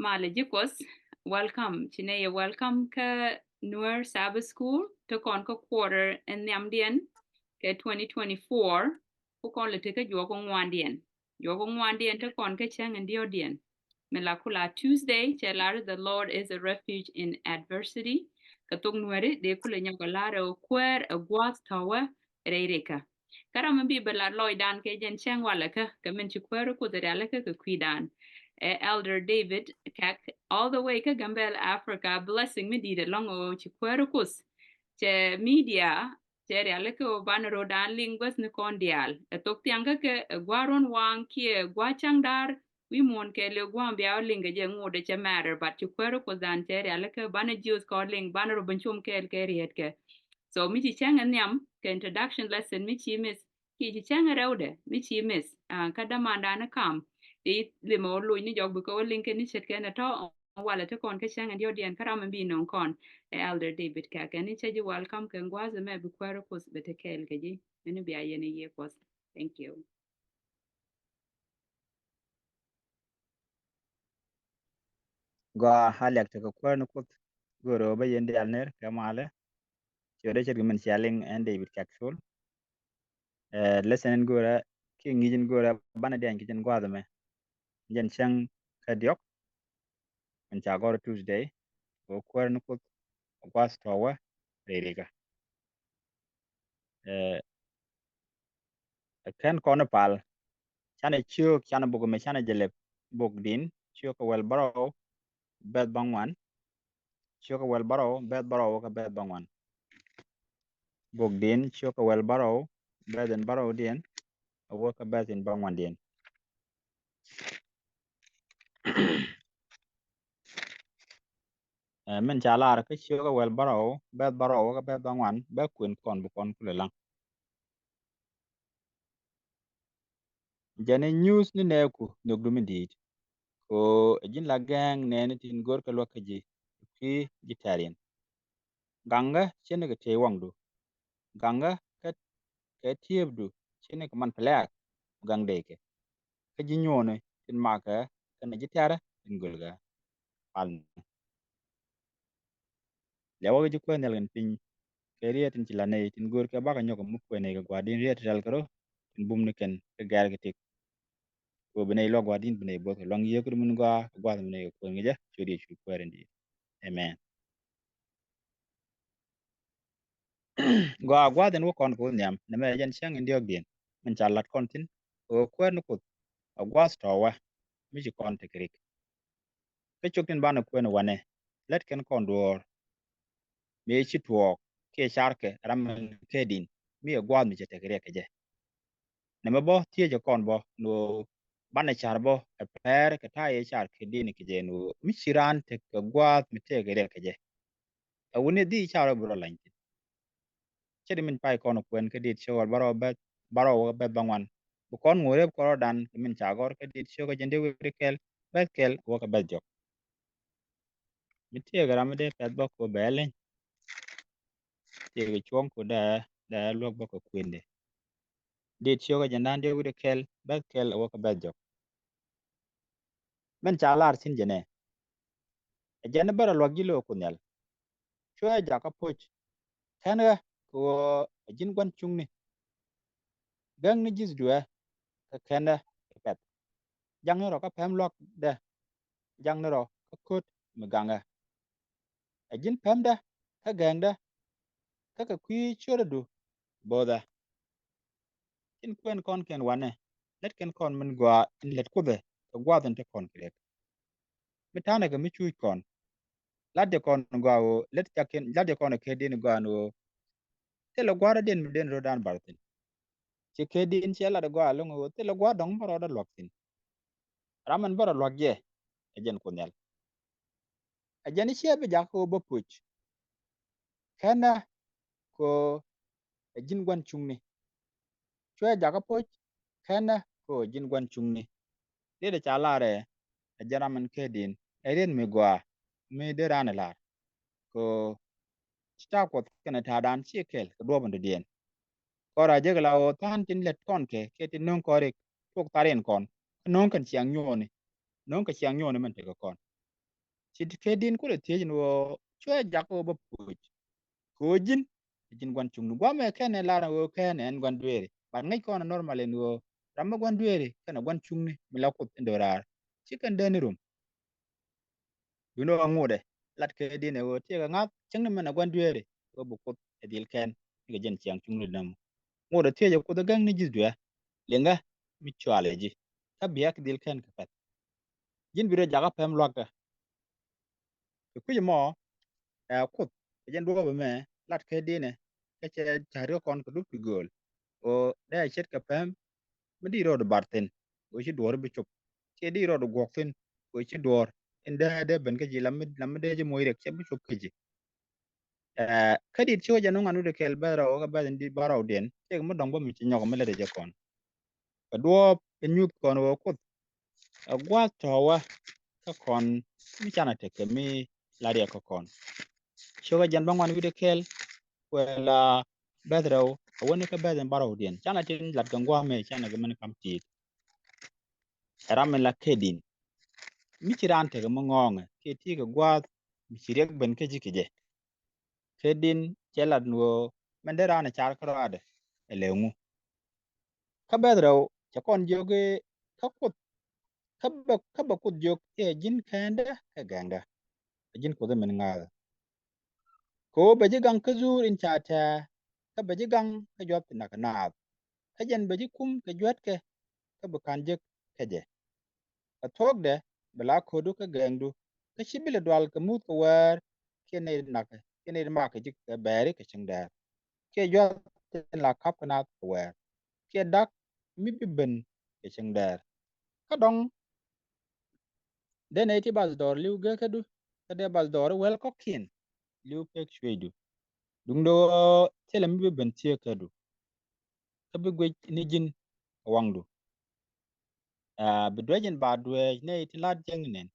Malajikos, welcome. Chine welcome ka Nuer Sabbath School to kon ka quarter and Namdian ke 2024 ku kon le te ka jogo ngwandien. Jogo ngwandien to kon ka chang and diodien. Melakula Tuesday, chelar the Lord is a refuge in adversity. Katung Nuere de kule nyagalare kwer a guas tawa reireka. Karama bi bela loidan ke jen chang wala ka men chikwero ku de ka kwidan. Elder David Kak, all the way ka Gambel, Africa, blessing me did longo chikwerukus. Che media, che realeko banero dan linguas ne kondial. A tok tianga ke guaron wang kie guachangdar, we mon ke le guam biao linga je ngode che matter, but chikwerukus dan che realeko bana Jews calling banero benchum ke riet ke. So mi chi chang nyam ke introduction lesson mi chi miss ki chang raude mi chi miss kadamanda na kam ti limo lui ni jog bu ko link ni chet ken to wala to kon ke chang and yodian karam bi non kon elder David ka ken ni cheji welcome ken gwaze me bu kwaro kos bete kel ke ji ni bi ayene ye kos. Thank you. Gwa halek to ko no kut goro ba yende alner kamale chode chet men chaling and David Kakshul lesson gora ki ngijin gora bana den kijin gwa me jen chang kadiok men cha goro Tuesday ko no kut gwa stowa reriga kan kono pal chane chuk chane bugo me chane jelep bug din chuk wel baro bed bangwan chuk wel baro bed baro ka bed bangwan bug din chuk wel baro beden baro din awo ka bed in bangwan din men chalar ke chuk wel baro ka bed bangwan be kun kon bu kon kulela jane news ni neku nogdumi dit ko jin la gang ne ni tin gor ka lokaji ki jitarin ganga chene ke te wangdu ganga ke tiebdu chene ke man plak gang deke ke jinyone tin maka kana jitara tin gulga al lewa ji ko nelen pin ke riya tin tilane tin gor ke baka nyoko mu ko ne ga gwadin riya tal karo tin bum ne ken ke gar ke tik ko bene lo gwadin bene bo ke long ye ko mun ga gwad ne ko ngeja churi chu ko rendi amen gwa gwaden wo kon ko nyam ne me jen chang indio bien min chalat kontin o ko no ko gwas to wa mi ji kon te krik ke chokin bana ko no wane let ken kon dor me chi tuok ke sharke ram ke din mi gwad mi te krik je ne me bo tie je kon bo no bana char bo e per ke ta ye char ke din ke je no mi chiran te ke gwad mi te krik je a woni di char bro lan chedi min pai kon ko en ke dit chor baro bet bangwan bu kon ngore ko dan min chagor ke dit choga jende wi kel bet kel wo ka bet jok mi tie gram de pet bo ko belen tie ge chon ko da lok bo ko kwinde dit choga jandan de wi kel bet kel wo ka bet jok men chalar sin jene e jene bara lok gilo ko nel chwa ja ka poch kana ko jin gwan chungni gang ni jis duwa ka kenda pet jang ro ka pem lok de jang ro ka kut mganga ajin pemda ka gangda ka kwi chore du boda kin kwen kon ken wane let ken kon min gwa in let kube ka gwa den te kon krek mitane ga mi chu kon ladde kon gwa o let jaken ladde kon ke din gwa no te lo gwa den ro dan bartin che ke din che la de gwa lo ngo te lo gwa dong baro da loktin raman baro lokje ajen kunel ajani che be jako bo puch kana ko ajin gwan chungni chwe jaka poch kana ko jin gwan chungni de chalare ajaraman kedin eren mi gwa mi de ran la ko sta ko kana ta dan chikel ko do bande dien ko ra je la o tan tin let kon ke tin non ko re tok taren kon non kan chiang nyoni non ka chiang nyoni man te ko kon chit ke din ku le tie no chue ja ko ba pu ko jin gwan chung gwa me ke ne la ro ke ne en gwan duere ban ngai ko na normal no ram gwan duere kana gwan chung ni mi la ko ndora chicken den rum ngode lat ke din e wo tie ga ngap chang ne na gwan duere ko bu ko edil ken ga jen chiang chung ni nam ngode tie ja ko da gang ni jidwa lenga mi chwale ji ka biak dil ken ka pat jin biro jaga pem lwakta ku mo kut jen do ba me lat ke dine ke che chari kon ko du gol o da chet ka pem mi di ro barten o chi dor bi chup che di ro gokten o chi dor enda de ben ke ji lam de je moy rek che bi chup ke ji kadi cho ja no nganu de kel ba ro ga ba di baraw den che mo dong ba mi chi nyoko mele de je kon ka do pe nyut kon o kut gwa to wa ka kon mi chana te ke mi la de ko kon cho ga jan bangwan wi de kel wala bedro woni ka beden baraw den chana tin lat gangwa me chana ga man kam ti ram la kedin mi chiran te ga mongonga ke ti ga gwa mi chirek ben ke jikije kedin chelat no mendera na char krade elengu ka bedro cha kon joge ka kut ka ba kut jog e jin kanda ka ganga jin ko da men nga ko ba ji gang ka zur in chata ka ba ji gang ka jot na ka na ka jen ba ji kum ka jot ke ka bu kan je ka je ka tok de bala ko du ka gendu ka shibile dwal ka mut ka war ke ne na ke ne ma ka ji ka bere ka ching da ke jot la kap ka na ka war ke dak mi bi ben ka ching da ka dong de ne ti bal dor liu ga ka du ka de bal dor wel ko kin liu pek shwedu dung do tele mi bi ben tie ka du ka bi gwe ni jin wangdu bi dwejin ba dwej ne ti lat jeng nen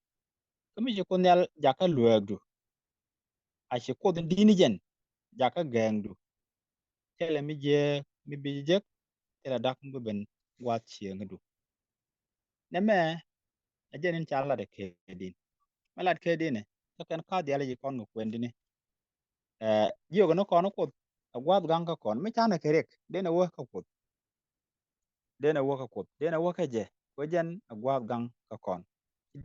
kami ji ko nyal jaka luegdu a shi ko dini jen jaka gengdu tele mi je mi bi je tele dak mi ben wat chiengdu ne me a jenin chala de kedin malat kedine to ken ka diale ji kon ko kwendini jiyo no kono ko gwat gang ka kon mi chana kerek dene wo ka ko dene wo ka ko dene wo ka je ko jen gwat gang ka kon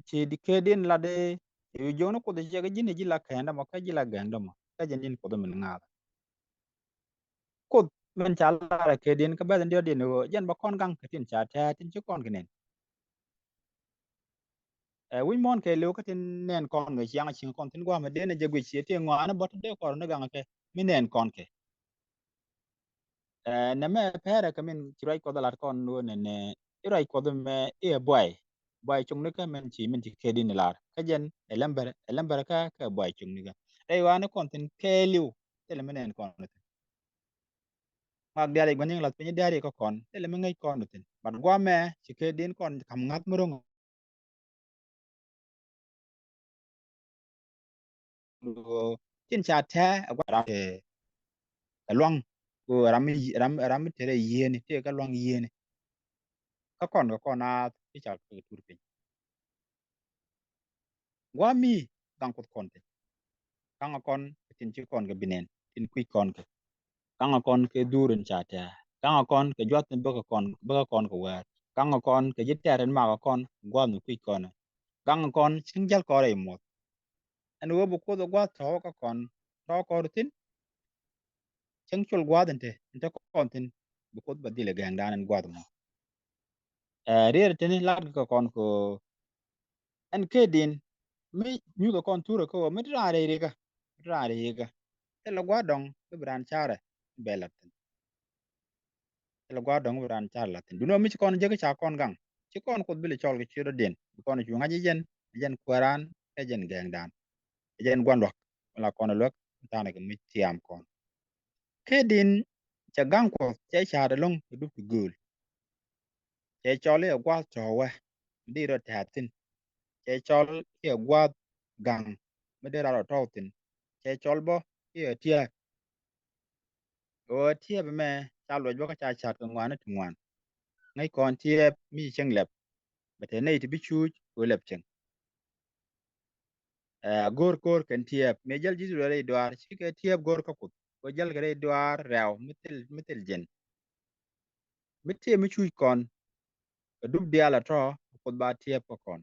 chi di kedin la de yu jono ko de je jini ji la kenda mo ka ji la ganda mo ka jenin ko do min nga kut men chala ke din ka badan dio din wo jen ba kon gang ka tin cha ta tin chu kon gnen wi mon ke lu ka tin nen kon ngi yang ching kon tin gwa ma de ne je gwi chi te ngwa na bot de ko na gang ke mi nen kon ke na me pere ka min chirai ko dalat kon no ne ne chirai ko me e boy chung ne ka men chi min ti ke din lar ka jen elamber ka boy chung ni ga ai wa ne kon tin ke liu te le men kon mag diari gwanin lat pinyi diari ko kon tele mi ngai kon tin bat gwa me ci ke din kon kam ngat murung tin cha te gwa ra te long ko ram tere yene te ka long yene ka kon na ti cha ko tur pin gwa mi dang ko kon te kanga kon tin ci kon ga binen tin kui kon ke kanga kon ke durun cha te kanga kon ke jot tin ba kon ko wa kanga kon ke jiteren ma kon gwa mi kui kon kanga kon singjal ko re mo an wo bu ko do gwa to ka kon to ko tin chang chul gwa den te ta kon tin bu ko ba dile gang dan an gwa mo re tin lat ka kon ko an ke din mi nyu ka kon tura ko mi ra re ga te la gwa dong be bran chare be la tin te la gwa dong bran char la tin du no mi kon je ka cha kon gang chi kon ko bile chol ke chiro den kon ju ngaji jen kwaran e jen gang dan jen gwan wak la kon lok ta na ke mi tiam kon kedin cha gang ko che cha da long du pi gul che chole gwa to we di ro ta tin che chol ye gwa gang me de ro to tin che chol bo ye tie o tie be me cha lo bo ka cha cha ko ngwan tu ngwan ngai kon tie mi cheng lep be te nei ti bi chu o lep cheng gor kan tiep me jal jisu re doar chi ke tiep gor ka kut ko jal gare doar rew mitel jen mitie mi chui kon dub diala to kut ba tiep ko kon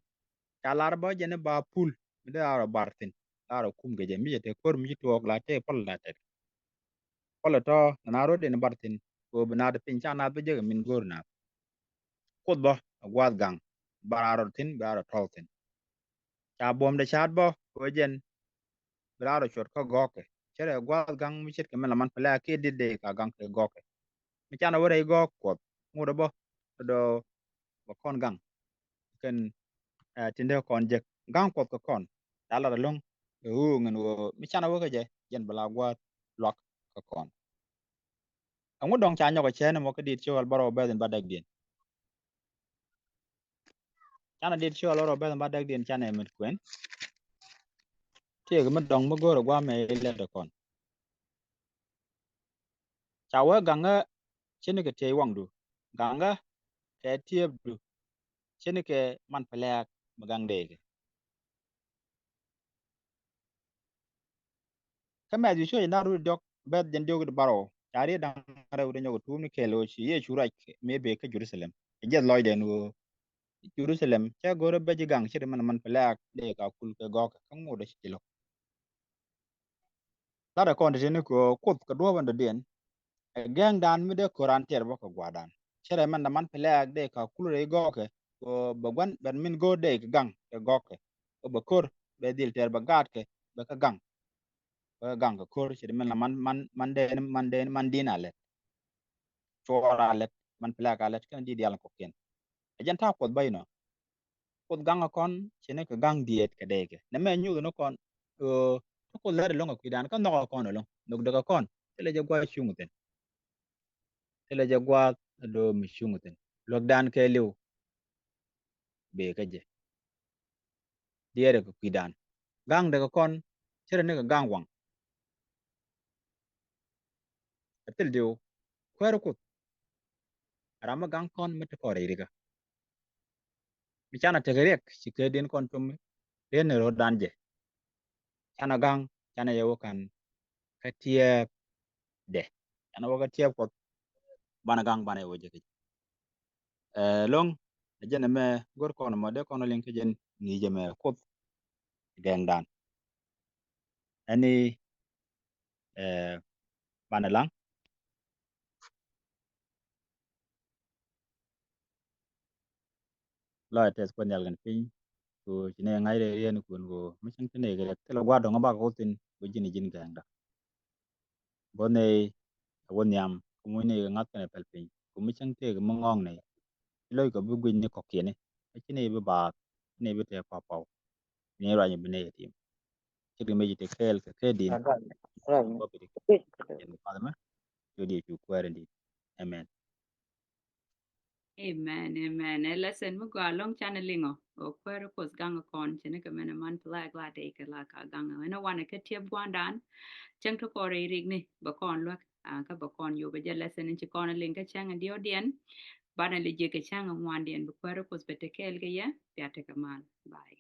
chalar ba jene ba pul mi da aro bartin aro kum ge je mi te kor mi to la te pol la te pol to na ro den bartin ko bna de pin cha na be je min gor na kut ba gwad gang bararo tin bararo toltin cha bom de chat bo ko jen bararo chot ko goke chere gwad gang mi chet ke men man pala ke de ka gang ke goke mi cha na wore go ko ngudo bo do ba kon gang ken tinde kon je gang ko kon dala long ngen wo mi cha na wo ke je jen bala gwad lok ko kon angu dong cha nyo ko chen mo ke dit chol baro be den badak din chana dit chol baro be den badak din chana mit kwen tie ga dong mo goro gwa me le de kon cha wa ganga chene ke te wang du ganga ke tie du chene ke man pelak magang de kama ju shoy na ru dok bed den dog baro tare dan ara ru nyogo tum ni kelo shi ye shura me be ka Jerusalem je loy den wo Jerusalem cha goro be gang shi man pelak de ka kul ke gok ka ngodo shi lo tada kon de ne ko kut ka do wanda den gang dan mi de koran ter bo ko gwadan chere man pelak de ka kul re gok ko bagwan ban min go de gang ke gok ko ba kor be dil ter ba gat ke ba ka gang ka kor shi man dina le chora let man pelak let kan di dial ko ken ajan ta ko bayno ko gang kon chene ka gang diet ka dege na me nyu no kon ko le lo ko dan kan no kon lo no daga kon tele je gwa chunguten tele je gwa do mi chunguten lok dan ke lew be ka je diere ko kidan gang daga kon chere ne ka gang wang tel dew kwero ko rama gang kon mete ko re riga bichana tegerek chike den kon tum den ro dan je chana gang chana yewo kan ka tiep de chana wo ka tiep ko bana gang bana yewo je long jene me gor kono mo de kono lin jen ni je me kut geng dan ani bana lang lo tes ko nyal gan pin ko jine ngai re yen kun go mission tene gere telo gwa do ngaba ko tin go jini jin geng da bone won yam ko mo ne ngat ne pel pin ko mission te go mongong ne lo ko bu gwin ne ko kene chine be ba ne be te pa pa ne ra ni be ne tim chiri me jite kel ke kedin ko be ken pa ma jodi ju kwere ndi amen Amen, amen. Lesson mo go along channelingo. O kwero kos ganga kon chene ka mena man plag la de ka la ka ganga. Ena wana ka tiep gwandan. Chang to kore rigni ba kon lwak. Ka ba kon yo ba je lesson in chikona linka chang and diodien. Bana le je ka chang ngwan dien ba kwero kos bete kel ga ya. Piate ka mal. Bye.